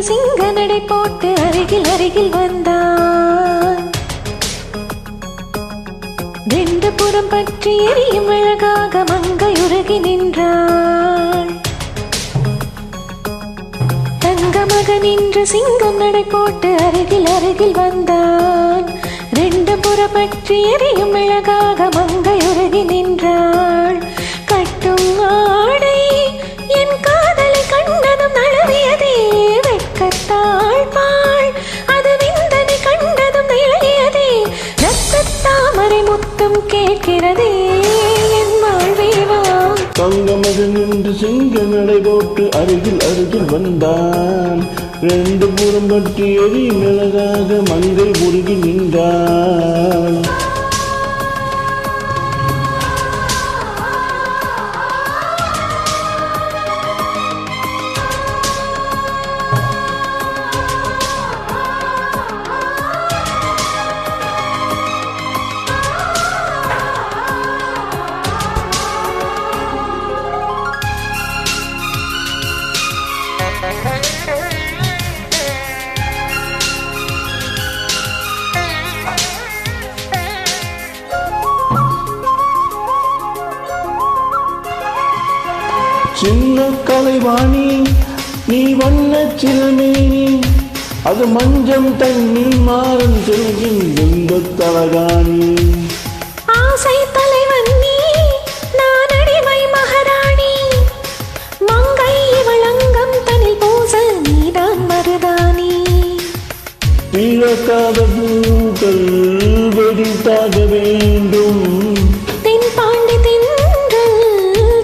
சிங்க நடை போட்டு அருகில் அருகில் வந்தான். ரெண்டு புறம் பற்றி எரியும் அழகாக மங்கை உருகி நின்றாள். தங்க மகன் இன்று சிங்கம் நடை போட்டு அருகில் அருகில் வந்தான். ரெண்டு புறம் பற்றி எரியும் அழகாக மங்கை உருகி நின்றாள். கட்டும் ஆடை என் காதலை கண்டதும் நழுவியதே வெட்கத்தாள் பாள் அது விந்தனை கண்டதும் இளையதே. ரத்தத்தாமரை முத்தம் கேட்கிறதே என் வாழ்வேவா. தங்கமகன் என்று சிங்க நடை போட்டு அருகில் அருகில் வந்தான். ரெண்டு புறம் பற்றி எரி மிளகாக மங்கை உருகி நின்றாள். சின்ன கலைவாணி நீ வண்ண சிறுமேனி அது மஞ்சம் தண்ணீர் மாறும் செல்கின் துன்பத் தலகாணி. ஆசை தலைவன் நீ நான் அடிமை மகாராணி மங்கை இவளங்கம் தனில் பூச நீதான் மருதானி. பிறக்காத பூக்கள் வெடித்தாக வேண்டும் தென்பாண்டி தென்றல்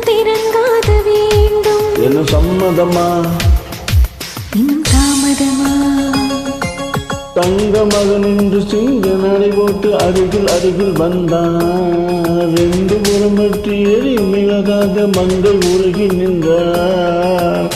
திறங்காத வேண்டும். என்ன சம்மதமா இன்னும் தாமதமா. தங்க மகன் என்று சிங்க நடை போட்டு அருகில் அருகில் வந்தான். ரெண்டு புறம் பற்றி எரி மிளகாக மங்கை உருகி நின்றார்.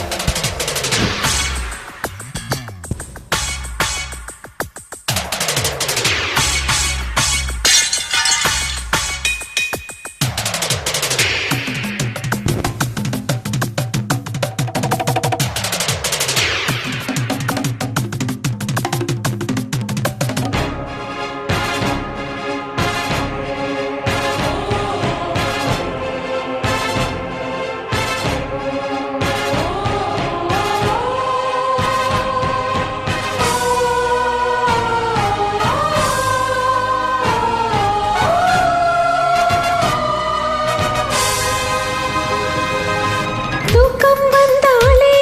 தூக்கம் வந்தாலே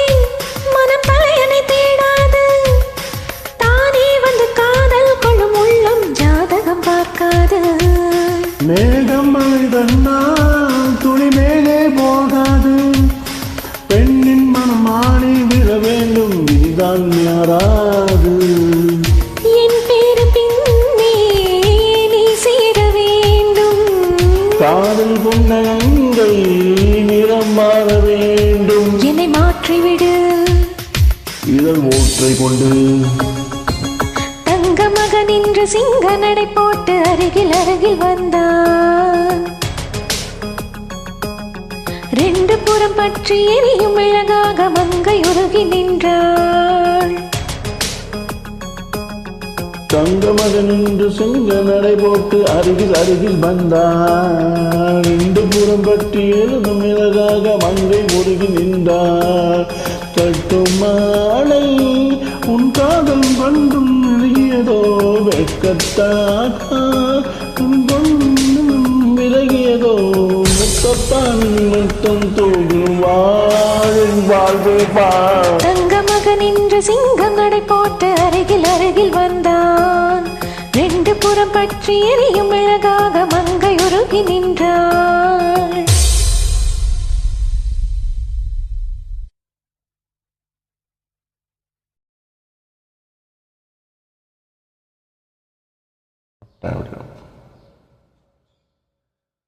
மனம் தலையணை தேடாது. தானே வந்து காதல் கொள்ளும் உள்ளம் ஜாதகம் பார்க்காது. மேகம் மழை தந்தால் துளி மேலே போகாது. பெண்ணின் மனம் ஆணி விழ வேண்டும் இதுதான் மாறாது. என் பேரு பின்னே நீ சேர வேண்டும். காதல் புன்னகங்கள் நிறம் மாற வேண்டும். என்னை மாற்றிவிடு இதழ் ஊற்றை கொண்டு. தங்க மகன் இன்று சிங்க நடை போட்டு அருகில் அருகில் வந்தான். ரெண்டு புறம் பற்றி எரியும் அழகாக மங்கை உருகி நின்றாள். தங்க மகன் என்று சிங்க நடை போட்டு அருகில் அருகில் வந்தான். ரெண்டு புறம் பற்றி எழுதும் மிளகாக மங்கை உருகி நின்றார். கட்டும் மாலை உன் காதல் கண்டும் விலகியதோ வெட்கத்தாக விலகியதோ முத்தத்தான் முத்தம் தூங்கும் வாழும் வாழ்வே வாழ். தங்க மகன் இன்று சிங்கம் நடை போட்டு அருகில் அருகில் வந்தான். ரெண்டு புறம் பற்றி எரியும் அழகாக மங்கை உருகி நின்றாள். That would